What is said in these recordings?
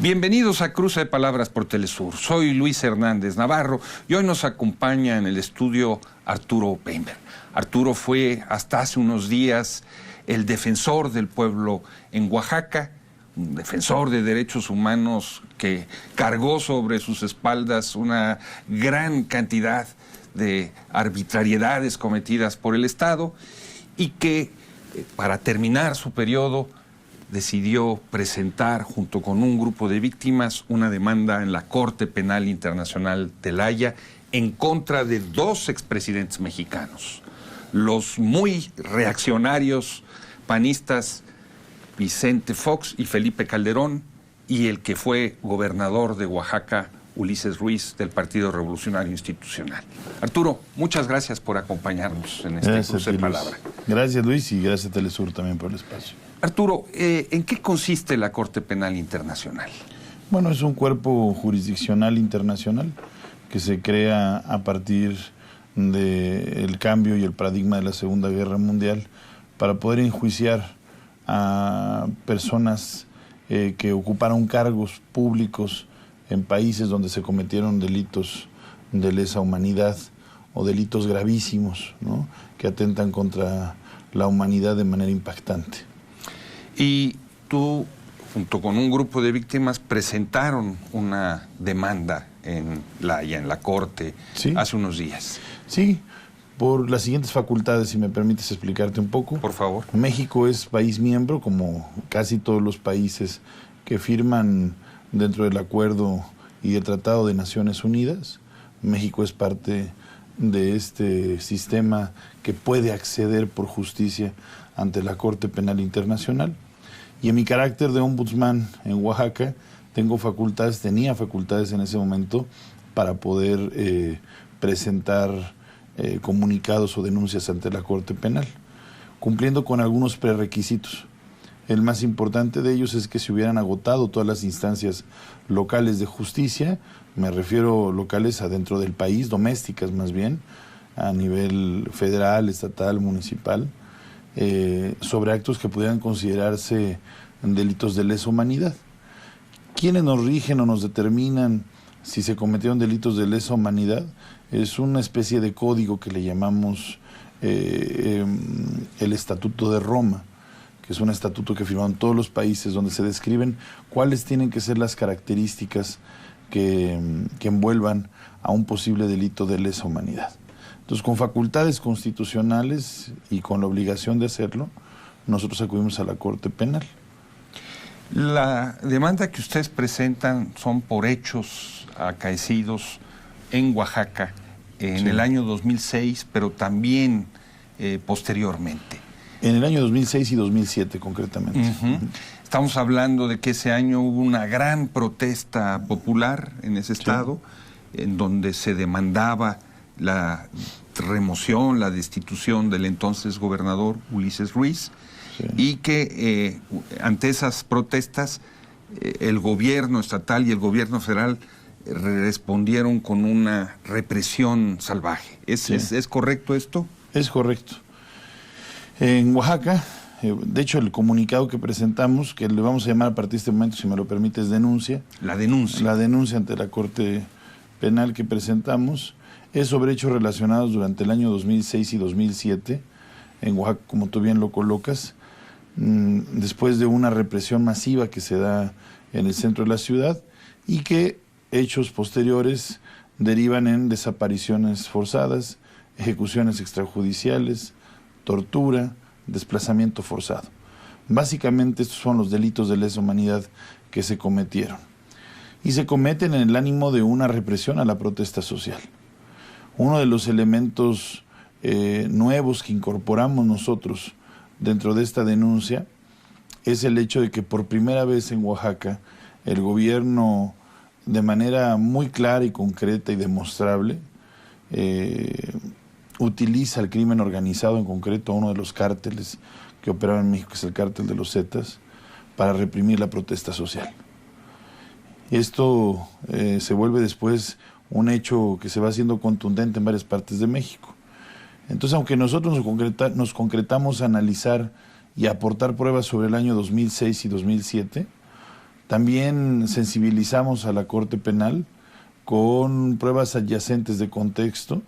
Bienvenidos a Cruce de Palabras por Telesur. Soy Luis Hernández Navarro y hoy nos acompaña en el estudio Arturo Peinberg. Arturo fue hasta hace unos días el defensor del pueblo en Oaxaca, un defensor de derechos humanos que cargó sobre sus espaldas una gran cantidad de arbitrariedades cometidas por el Estado y que, para terminar su periodo, decidió presentar, junto con un grupo de víctimas, una demanda en la Corte Penal Internacional de La Haya en contra de dos expresidentes mexicanos, los muy reaccionarios panistas Vicente Fox y Felipe Calderón, y el que fue gobernador de Oaxaca, Ulises Ruiz, del Partido Revolucionario Institucional. Arturo, muchas gracias por acompañarnos en este Cruce de Palabra. Gracias, Luis, y gracias a Telesur también por el espacio. Arturo, ¿en qué consiste la Corte Penal Internacional? Bueno, es un cuerpo jurisdiccional internacional que se crea a partir del cambio y el paradigma de la Segunda Guerra Mundial para poder enjuiciar a personas que ocuparon cargos públicos en países donde se cometieron delitos de lesa humanidad o delitos gravísimos, ¿no?, que atentan contra la humanidad de manera impactante. Y tú, junto con un grupo de víctimas, presentaron una demanda en La Haya, en la Corte, ¿sí?, hace unos días. Sí, por las siguientes facultades, si me permites explicarte un poco. Por favor. México es país miembro, como casi todos los países que firman dentro del Acuerdo y el Tratado de Naciones Unidas. México es parte de este sistema que puede acceder por justicia ante la Corte Penal Internacional. Y en mi carácter de ombudsman en Oaxaca, tenía facultades en ese momento para poder presentar comunicados o denuncias ante la Corte Penal, cumpliendo con algunos prerequisitos. El más importante de ellos es que se hubieran agotado todas las instancias locales de justicia, me refiero locales adentro del país, domésticas más bien, a nivel federal, estatal, municipal, sobre actos que pudieran considerarse delitos de lesa humanidad. ¿Quiénes nos rigen o nos determinan si se cometieron delitos de lesa humanidad? Es una especie de código que le llamamos el Estatuto de Roma, que es un estatuto que firmaron todos los países, donde se describen cuáles tienen que ser las características que envuelvan a un posible delito de lesa humanidad. Entonces, con facultades constitucionales y con la obligación de hacerlo, nosotros acudimos a la Corte Penal. La demanda que ustedes presentan son por hechos acaecidos en Oaxaca en el año 2006, pero también posteriormente. En el año 2006 y 2007, concretamente. Estamos hablando de que ese año hubo una gran protesta popular en ese estado, en donde se demandaba la remoción, la destitución del entonces gobernador Ulises Ruiz, y que ante esas protestas el gobierno estatal y el gobierno federal respondieron con una represión salvaje. ¿Es correcto esto? Es correcto. En Oaxaca, de hecho, el comunicado que presentamos, que le vamos a llamar a partir de este momento, si me lo permites, denuncia. La denuncia. La denuncia ante la Corte Penal que presentamos es sobre hechos relacionados durante el año 2006 y 2007, en Oaxaca, como tú bien lo colocas, después de una represión masiva que se da en el centro de la ciudad y que hechos posteriores derivan en desapariciones forzadas, ejecuciones extrajudiciales, tortura, desplazamiento forzado. Básicamente estos son los delitos de lesa humanidad que se cometieron. Y se cometen en el ánimo de una represión a la protesta social. Uno de los elementos nuevos que incorporamos nosotros dentro de esta denuncia es el hecho de que por primera vez en Oaxaca el gobierno, de manera muy clara y concreta y demostrable, utiliza el crimen organizado, en concreto a uno de los cárteles que operaba en México, que es el cártel de los Zetas, para reprimir la protesta social. Esto se vuelve después un hecho que se va haciendo contundente en varias partes de México. Entonces, aunque nosotros nos concretamos a analizar y a aportar pruebas sobre el año 2006 y 2007, También sensibilizamos a la Corte Penal con pruebas adyacentes de contexto,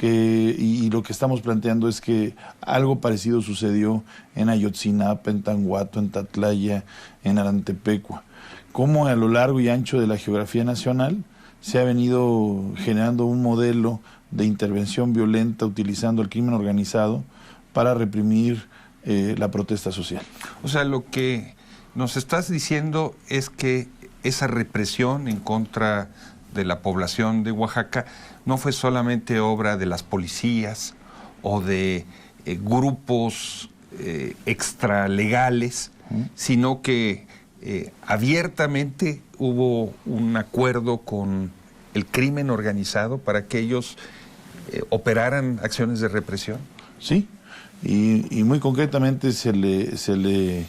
y lo que estamos planteando es que algo parecido sucedió en Ayotzinapa, en Tanguato, en Tatlaya, en Arantepecua. Cómo a lo largo y ancho de la geografía nacional se ha venido generando un modelo de intervención violenta utilizando el crimen organizado para reprimir la protesta social. O sea, lo que nos estás diciendo es que esa represión en contra de la población de Oaxaca no fue solamente obra de las policías o de grupos extralegales, sino que abiertamente hubo un acuerdo con el crimen organizado para que ellos operaran acciones de represión. Sí, y muy concretamente se le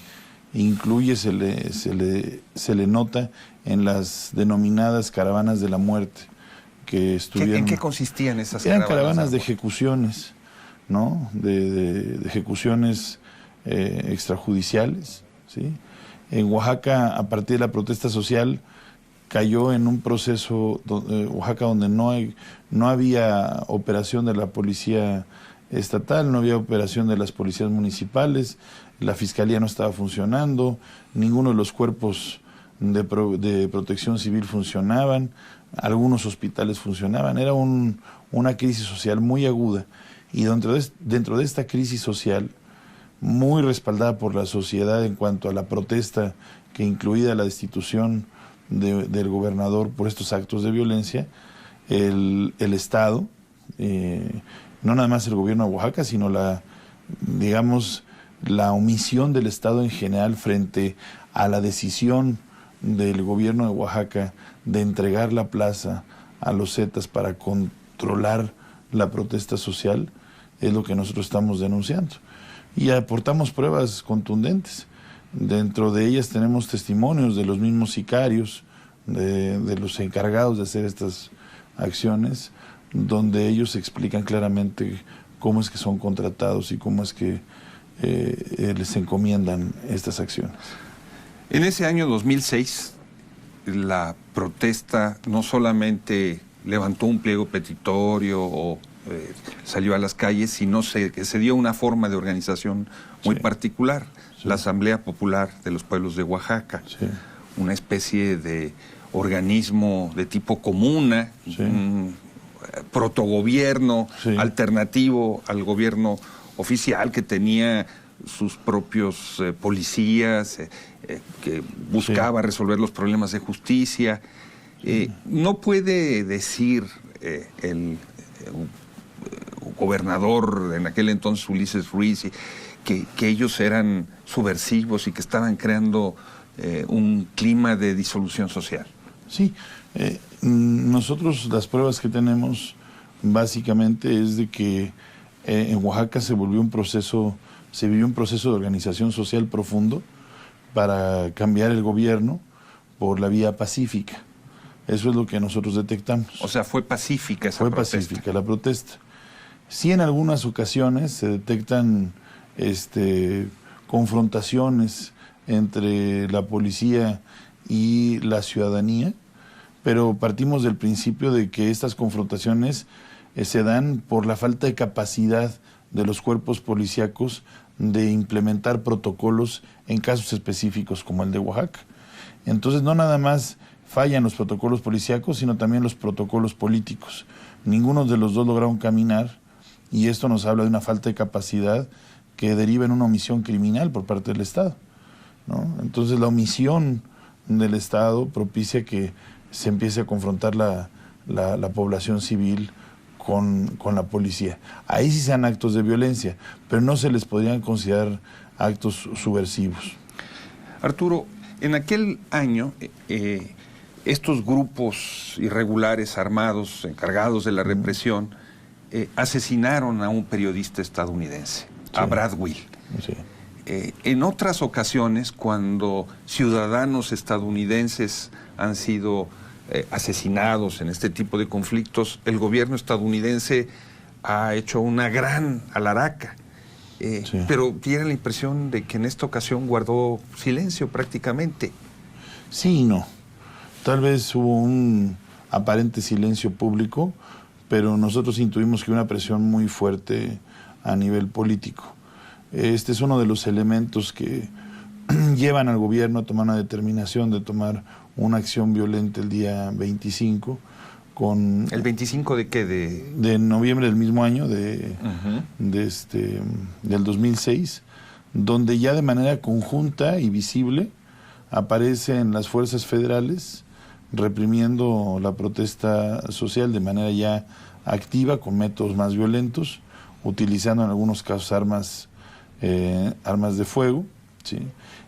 incluye, se le nota en las denominadas caravanas de la muerte que estuvieron. ¿En qué consistían esas caravanas? Eran caravanas de ejecuciones, ¿no? De ejecuciones extrajudiciales, ¿sí? En Oaxaca, a partir de la protesta social, cayó en un proceso, Oaxaca, donde no había operación de la policía estatal, no había operación de las policías municipales, la fiscalía no estaba funcionando, ninguno de los cuerpos de protección civil funcionaban, algunos hospitales funcionaban, era una crisis social muy aguda, y dentro de esta crisis social, muy respaldada por la sociedad en cuanto a la protesta que incluía la destitución del gobernador por estos actos de violencia, el Estado, no nada más el gobierno de Oaxaca, sino la omisión del Estado en general frente a la decisión del gobierno de Oaxaca de entregar la plaza a los Zetas para controlar la protesta social, es lo que nosotros estamos denunciando. Y aportamos pruebas contundentes. Dentro de ellas tenemos testimonios de los mismos sicarios, de los encargados de hacer estas acciones, donde ellos explican claramente cómo es que son contratados y cómo es que les encomiendan estas acciones. En ese año 2006, la protesta no solamente levantó un pliego petitorio o salió a las calles, sino que se dio una forma de organización muy particular, la Asamblea Popular de los Pueblos de Oaxaca, una especie de organismo de tipo comuna, un protogobierno alternativo al gobierno oficial, que tenía sus propios policías, que buscaba resolver los problemas de justicia. No puede decir el gobernador en aquel entonces, Ulises Ruiz, que ellos eran subversivos y que estaban creando un clima de disolución social. Sí, nosotros las pruebas que tenemos básicamente es de que en Oaxaca se vivió un proceso de organización social profundo para cambiar el gobierno por la vía pacífica. Eso es lo que nosotros detectamos. O sea, fue pacífica esa protesta. Fue pacífica la protesta. Sí, en algunas ocasiones se detectan confrontaciones entre la policía y la ciudadanía, pero partimos del principio de que estas confrontaciones se dan por la falta de capacidad de los cuerpos policíacos de implementar protocolos en casos específicos como el de Oaxaca. Entonces no nada más fallan los protocolos policíacos, sino también los protocolos políticos. Ninguno de los dos lograron caminar, y esto nos habla de una falta de capacidad que deriva en una omisión criminal por parte del Estado, ¿no? Entonces la omisión del Estado propicia que se empiece a confrontar la población civil con la policía. Ahí sí sean actos de violencia, pero no se les podrían considerar actos subversivos. Arturo, en aquel año, estos grupos irregulares armados, encargados de la represión, asesinaron a un periodista estadounidense, a Brad Will. Sí. En otras ocasiones, cuando ciudadanos estadounidenses han sido asesinados en este tipo de conflictos, el gobierno estadounidense ha hecho una gran alaraca, pero tiene la impresión de que en esta ocasión guardó silencio prácticamente. Sí y no. Tal vez hubo un aparente silencio público, pero nosotros intuimos que una presión muy fuerte a nivel político. Este es uno de los elementos que llevan al gobierno a tomar una determinación de tomar una acción violenta el día 25. ¿El 25 de qué? De noviembre del mismo año, del 2006, donde ya de manera conjunta y visible aparecen las fuerzas federales reprimiendo la protesta social de manera ya activa, con métodos más violentos, utilizando en algunos casos armas de fuego, ¿sí?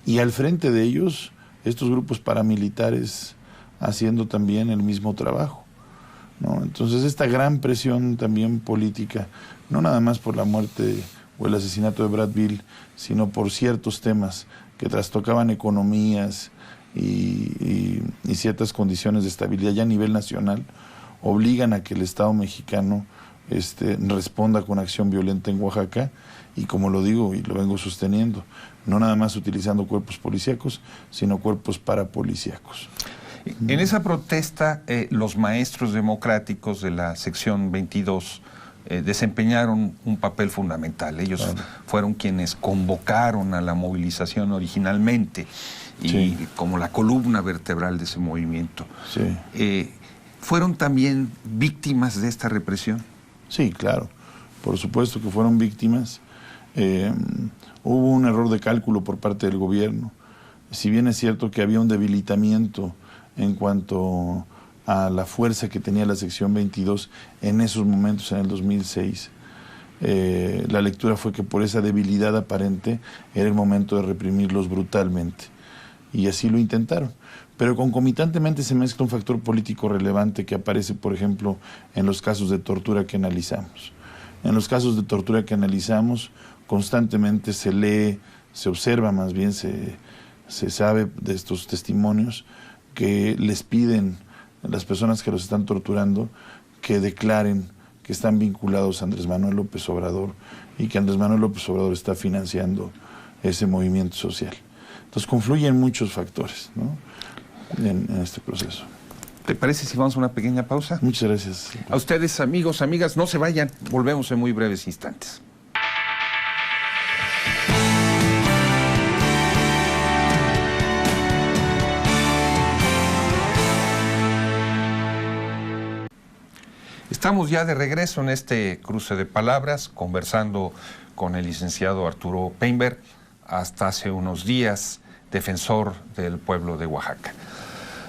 Y al frente de ellos, estos grupos paramilitares haciendo también el mismo trabajo, ¿no? Entonces esta gran presión también política, no nada más por la muerte o el asesinato de Brad Bill, sino por ciertos temas que trastocaban economías y ciertas condiciones de estabilidad ya a nivel nacional, obligan a que el Estado mexicano responda con acción violenta en Oaxaca, y como lo digo y lo vengo sosteniendo, no nada más utilizando cuerpos policíacos, sino cuerpos parapolicíacos. En esa protesta, los maestros democráticos de la sección 22 desempeñaron un papel fundamental. Ellos fueron quienes convocaron a la movilización originalmente y como la columna vertebral de ese movimiento. Sí. ¿Fueron también víctimas de esta represión? Sí, claro. Por supuesto que fueron víctimas. Hubo un error de cálculo por parte del gobierno. Si bien es cierto que había un debilitamiento en cuanto a la fuerza que tenía la sección 22 en esos momentos, en el 2006, la lectura fue que por esa debilidad aparente era el momento de reprimirlos brutalmente. Y así lo intentaron. Pero concomitantemente se mezcla un factor político relevante que aparece, por ejemplo, en los casos de tortura que analizamos. En los casos de tortura que analizamos, constantemente se lee, se observa, más bien se sabe de estos testimonios, que les piden a las personas que los están torturando que declaren que están vinculados a Andrés Manuel López Obrador y que Andrés Manuel López Obrador está financiando ese movimiento social. Entonces confluyen muchos factores, ¿no?, en este proceso. ¿Te parece si vamos a una pequeña pausa? Muchas gracias. A ustedes, amigos, amigas, no se vayan. Volvemos en muy breves instantes. Estamos ya de regreso en este cruce de palabras, conversando con el licenciado Arturo Painberg, hasta hace unos días defensor del pueblo de Oaxaca.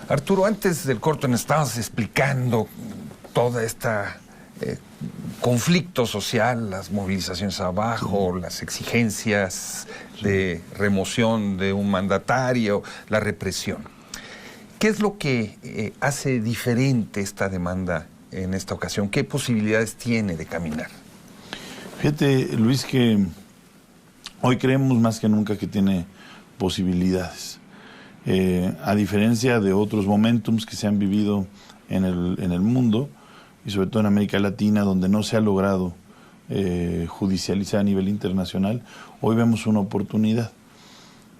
Arturo, antes del corte nos estabas explicando toda esta conflicto social, las movilizaciones abajo, las exigencias de remoción de un mandatario, la represión. ¿Qué es lo que hace diferente esta demanda en esta ocasión? ¿Qué posibilidades tiene de caminar? Fíjate, Luis, que hoy creemos más que nunca que tiene posibilidades. A diferencia de otros momentums que se han vivido en el mundo, y sobre todo en América Latina, donde no se ha logrado judicializar a nivel internacional, hoy vemos una oportunidad.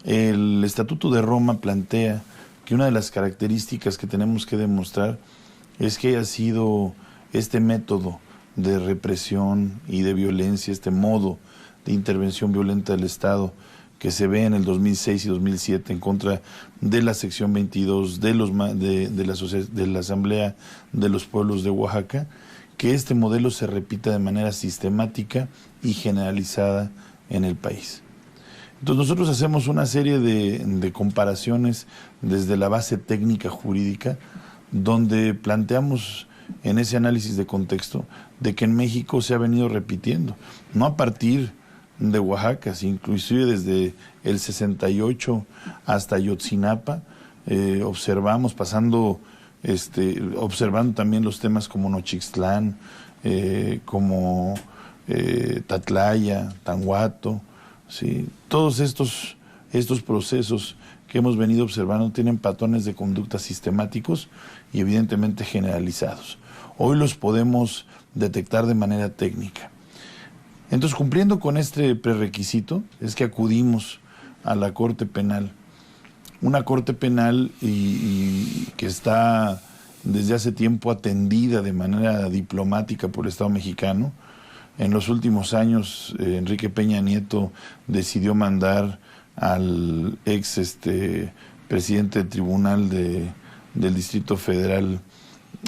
El Estatuto de Roma plantea que una de las características que tenemos que demostrar es que haya sido este método de represión y de violencia, este modo de intervención violenta del Estado que se ve en el 2006 y 2007 en contra de la sección 22 de la Asamblea de los Pueblos de Oaxaca, que este modelo se repita de manera sistemática y generalizada en el país. Entonces nosotros hacemos una serie de comparaciones desde la base técnica jurídica, donde planteamos en ese análisis de contexto de que en México se ha venido repitiendo, no a partir de Oaxaca, inclusive desde el 68 hasta Ayotzinapa, observamos, observando también los temas como Nochixtlán, como Tatlaya, Tanhuato, ¿sí? Todos estos procesos que hemos venido observando tienen patrones de conducta sistemáticos y evidentemente generalizados. Hoy los podemos detectar de manera técnica. Entonces, cumpliendo con este prerequisito, es que acudimos a la Corte Penal una corte penal y que está desde hace tiempo atendida de manera diplomática por el Estado mexicano. En los últimos años, Enrique Peña Nieto decidió mandar al ex presidente del Tribunal del Distrito Federal,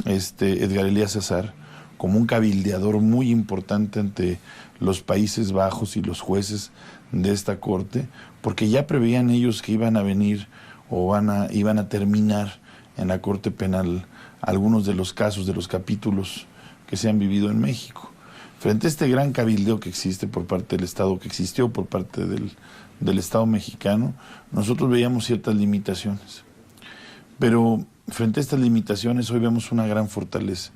Edgar Elías Azar, como un cabildeador muy importante ante los Países Bajos y los jueces de esta corte, porque ya preveían ellos que iban a venir o iban a terminar en la Corte Penal algunos de los casos, de los capítulos que se han vivido en México. Frente a este gran cabildeo que existe por parte del Estado, que existió por parte del Estado mexicano, nosotros veíamos ciertas limitaciones. Pero frente a estas limitaciones hoy vemos una gran fortaleza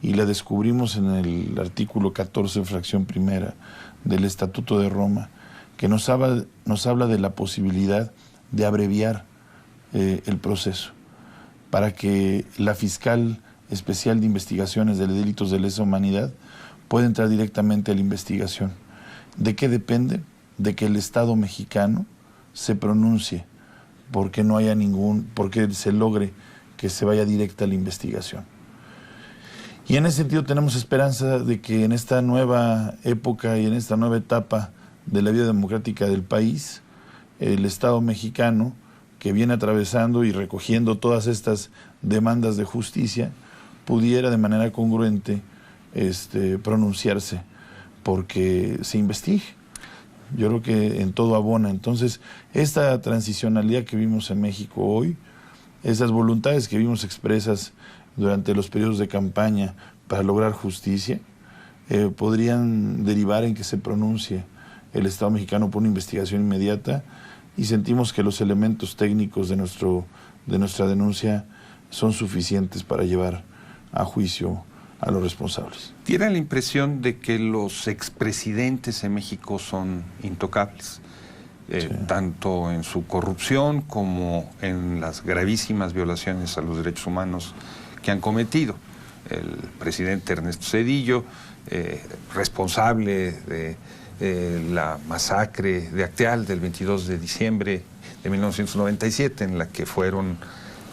y la descubrimos en el artículo 14, fracción primera del Estatuto de Roma, que nos habla de la posibilidad de abreviar el proceso para que la fiscal especial de investigaciones de delitos de lesa humanidad pueda entrar directamente a la investigación. ¿De qué depende? De que el Estado mexicano se pronuncie porque se logre que se vaya directa a la investigación. Y en ese sentido tenemos esperanza de que en esta nueva época y en esta nueva etapa de la vida democrática del país, el Estado mexicano, que viene atravesando y recogiendo todas estas demandas de justicia, pudiera de manera congruente pronunciarse porque se investigue. Yo creo que en todo abona. Entonces, esta transicionalidad que vimos en México hoy, esas voluntades que vimos expresas durante los periodos de campaña para lograr justicia, podrían derivar en que se pronuncie el Estado mexicano por una investigación inmediata, y sentimos que los elementos técnicos de nuestra denuncia son suficientes para llevar a juicio a los responsables. ¿Tiene la impresión de que los expresidentes en México son intocables? Sí. Tanto en su corrupción como en las gravísimas violaciones a los derechos humanos que han cometido. El presidente Ernesto Zedillo, responsable de la masacre de Acteal del 22 de diciembre de 1997, en la que fueron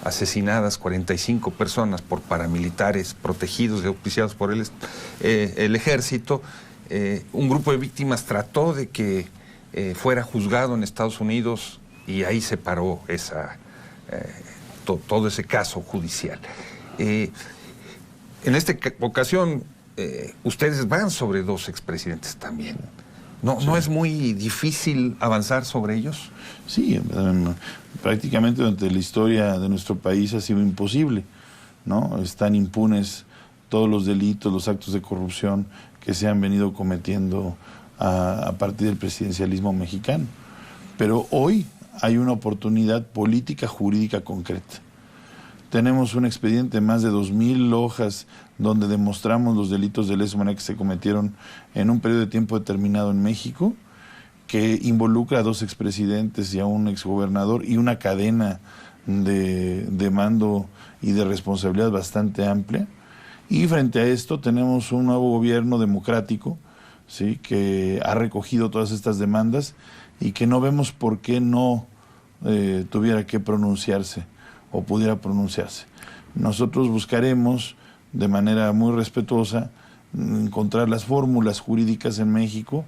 asesinadas 45 personas por paramilitares protegidos y auspiciados por el ejército. Un grupo de víctimas trató de que fuera juzgado en Estados Unidos y ahí se paró todo ese caso judicial. En esta ocasión, ustedes van sobre dos expresidentes también. ¿No es muy difícil avanzar sobre ellos? Sí, prácticamente durante la historia de nuestro país ha sido imposible, ¿no? Están impunes todos los delitos, los actos de corrupción que se han venido cometiendo a partir del presidencialismo mexicano. Pero hoy hay una oportunidad política jurídica concreta. Tenemos un expediente de más de 2,000 hojas donde demostramos los delitos de lesa humanidad que se cometieron en un periodo de tiempo determinado en México, que involucra a 2 expresidentes y a un exgobernador y una cadena de mando y de responsabilidad bastante amplia. Y frente a esto tenemos un nuevo gobierno democrático, ¿sí?, que ha recogido todas estas demandas y que no vemos por qué no tuviera que pronunciarse o pudiera pronunciarse. Nosotros buscaremos de manera muy respetuosa encontrar las fórmulas jurídicas en México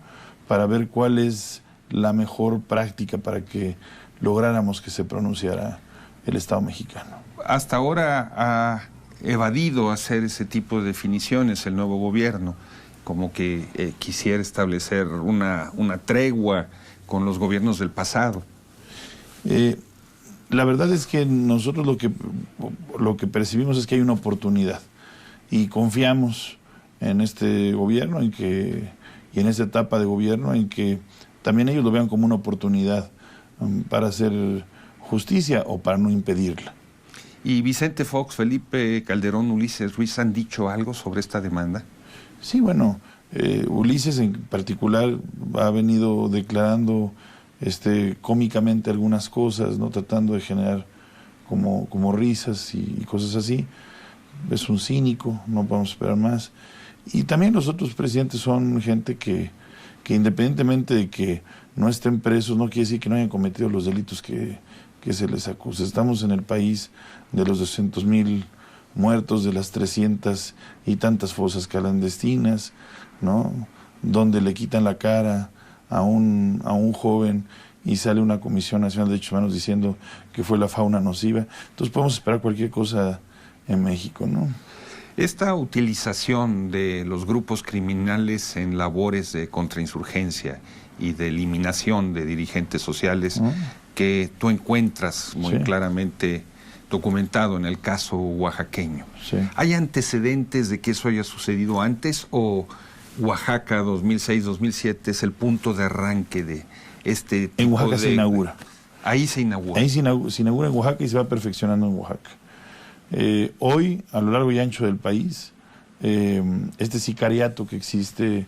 para ver cuál es la mejor práctica para que lográramos que se pronunciara el Estado mexicano. Hasta ahora ha evadido hacer ese tipo de definiciones el nuevo gobierno, como que quisiera establecer una tregua con los gobiernos del pasado. La verdad es que nosotros lo que percibimos es que hay una oportunidad y confiamos en este gobierno y en esta etapa de gobierno en que también ellos lo vean como una oportunidad para hacer justicia o para no impedirla. ¿Y Vicente Fox, Felipe Calderón, Ulises Ruiz han dicho algo sobre esta demanda? Sí, bueno, Ulises en particular ha venido declarando cómicamente algunas cosas, ¿no?, tratando de generar como risas y cosas así. Es un cínico, no podemos esperar más. Y también los otros presidentes son gente que independientemente de que no estén presos, no quiere decir que no hayan cometido los delitos que que se les acusa. Estamos en el país de los 200,000 muertos, de las 300 y tantas fosas clandestinas, ¿no? Donde le quitan la cara a un joven y sale una Comisión Nacional de Derechos Humanos diciendo que fue la fauna nociva. Entonces podemos esperar cualquier cosa en México, ¿no? Esta utilización de los grupos criminales en labores de contrainsurgencia y de eliminación de dirigentes sociales que tú encuentras muy claramente documentado en el caso oaxaqueño. Sí. ¿Hay antecedentes de que eso haya sucedido antes o Oaxaca 2006-2007 es el punto de arranque de este tipo En Oaxaca se inaugura. Ahí se inaugura. Ahí se inaugura en Oaxaca y se va perfeccionando en Oaxaca. Hoy, a lo largo y ancho del país, este sicariato que existe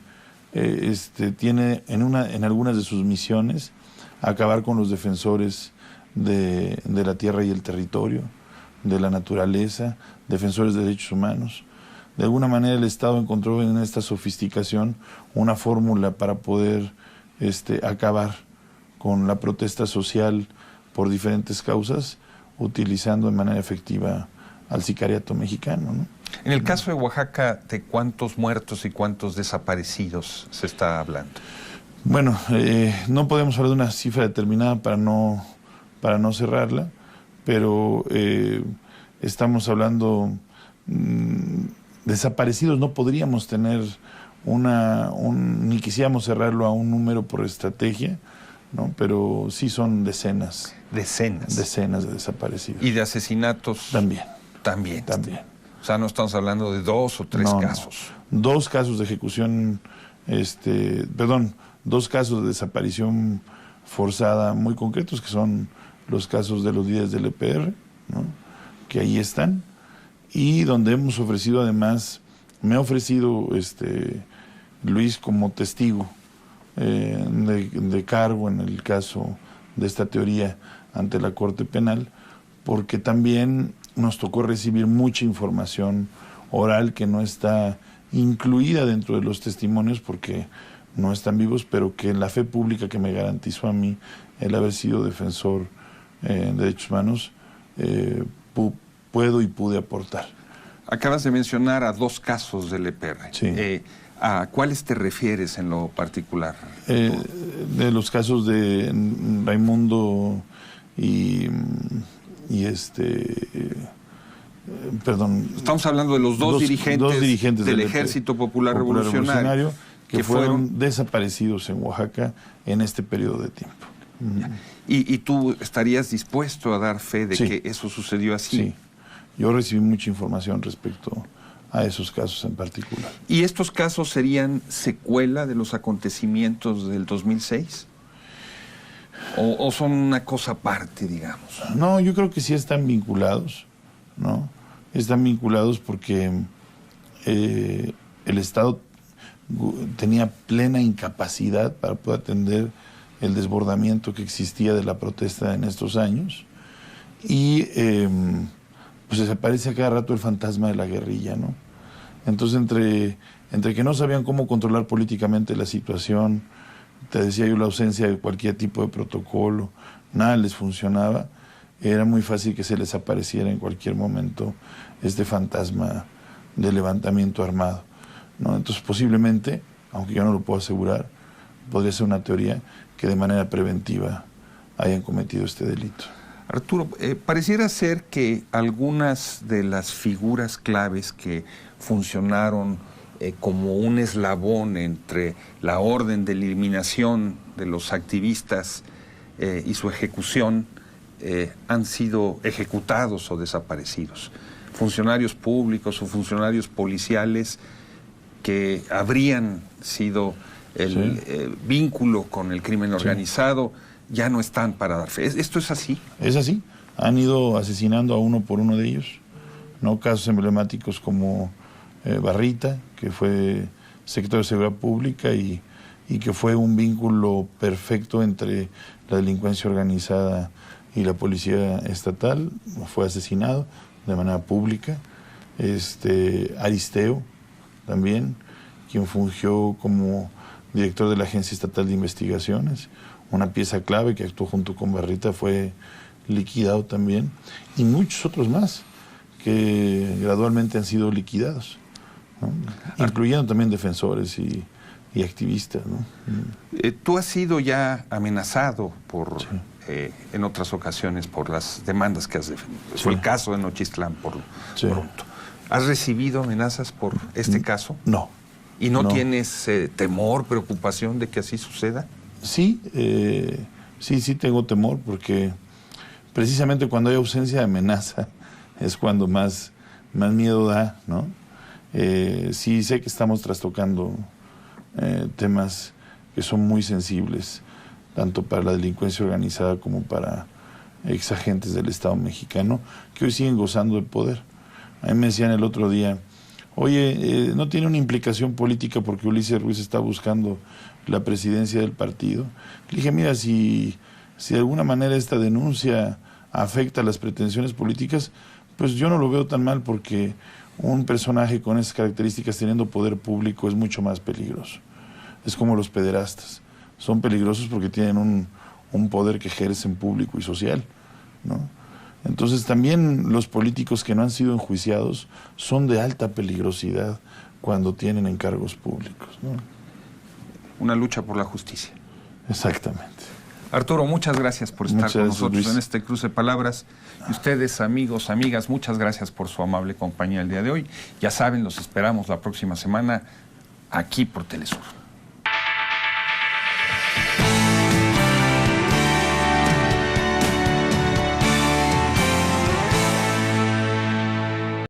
tiene en algunas de sus misiones acabar con los defensores de la tierra y el territorio, de la naturaleza, defensores de derechos humanos. De alguna manera el Estado encontró en esta sofisticación una fórmula para poder acabar con la protesta social por diferentes causas, utilizando de manera efectiva al sicariato mexicano, ¿no? En el caso de Oaxaca, ¿de cuántos muertos y cuántos desaparecidos se está hablando? Bueno, no podemos hablar de una cifra determinada para no cerrarla, pero estamos hablando desaparecidos. No podríamos tener ni quisiéramos cerrarlo a un número por estrategia, ¿no? Pero sí son decenas. Decenas de desaparecidos. ¿Y de asesinatos? También. O sea, no estamos hablando de 2 o 3 casos. No. 2 casos de ejecución, 2 casos de desaparición forzada muy concretos, que son los casos de los líderes del EPR, ¿no? Que ahí están, y donde hemos ofrecido además, me ha ofrecido Luis como testigo de cargo en el caso de esta teoría ante la Corte Penal, porque también nos tocó recibir mucha información oral que no está incluida dentro de los testimonios porque no están vivos, pero que la fe pública que me garantizó a mí el haber sido defensor de derechos humanos, puedo y pude aportar. Acabas de mencionar a 2 casos del EPR. Sí. ¿A cuáles te refieres en lo particular? De los casos de Raimundo perdón. Estamos hablando de los dos dirigentes del Ejército Popular Revolucionario que fueron desaparecidos en Oaxaca en este periodo de tiempo. ¿Y tú estarías dispuesto a dar fe de que eso sucedió así? Sí, yo recibí mucha información respecto a esos casos en particular. ¿Y estos casos serían secuela de los acontecimientos del 2006? ¿O son una cosa aparte, digamos? No, yo creo que sí están vinculados, ¿no? Están vinculados porque el Estado tenía plena incapacidad para poder atender el desbordamiento que existía de la protesta en estos años y pues desaparece a cada rato el fantasma de la guerrilla, ¿no? Entonces entre que no sabían cómo controlar políticamente la situación, te decía yo, la ausencia de cualquier tipo de protocolo, nada les funcionaba, era muy fácil que se les apareciera en cualquier momento este fantasma de levantamiento armado, ¿no? Entonces posiblemente, aunque yo no lo puedo asegurar, podría ser una teoría que de manera preventiva hayan cometido este delito. Arturo, pareciera ser que algunas de las figuras claves que funcionaron como un eslabón entre la orden de eliminación de los activistas y su ejecución han sido ejecutados o desaparecidos. Funcionarios públicos o funcionarios policiales que habrían sido el vínculo con el crimen organizado ya no están para dar fe. ¿Esto es así? Es así. Han ido asesinando a uno por uno de ellos, ¿no? Casos emblemáticos como Barrita, que fue secretario de Seguridad Pública y que fue un vínculo perfecto entre la delincuencia organizada y la policía estatal, fue asesinado de manera pública. Aristeo también, quien fungió como director de la Agencia Estatal de Investigaciones, una pieza clave que actuó junto con Barrita, fue liquidado también, y muchos otros más que gradualmente han sido liquidados, ¿no? Incluyendo también defensores y activistas, ¿no? Tú has sido ya amenazado por, Sí. en otras ocasiones por las demandas que has defendido. Sí. Fue el caso de Nochistlán por Sí. pronto. ¿Has recibido amenazas por este caso? No. ¿Y no No. tienes temor, preocupación de que así suceda? Sí, sí tengo temor, porque precisamente cuando hay ausencia de amenaza es cuando más miedo da, ¿no? Sí sé que estamos trastocando temas que son muy sensibles, tanto para la delincuencia organizada como para exagentes del Estado mexicano, que hoy siguen gozando del poder. A mí me decían el otro día, oye, ¿no tiene una implicación política porque Ulises Ruiz está buscando la presidencia del partido? Le dije, mira, si de alguna manera esta denuncia afecta las pretensiones políticas, pues yo no lo veo tan mal, porque un personaje con esas características teniendo poder público es mucho más peligroso. Es como los pederastas. Son peligrosos porque tienen un poder que ejercen público y social, ¿no? Entonces también los políticos que no han sido enjuiciados son de alta peligrosidad cuando tienen encargos públicos, ¿no? Una lucha por la justicia. Exactamente. Arturo, muchas gracias por estar Muchas con gracias, nosotros Luis. en este cruce de palabras. Y ustedes, amigos, amigas, muchas gracias por su amable compañía el día de hoy. Ya saben, los esperamos la próxima semana aquí por Telesur.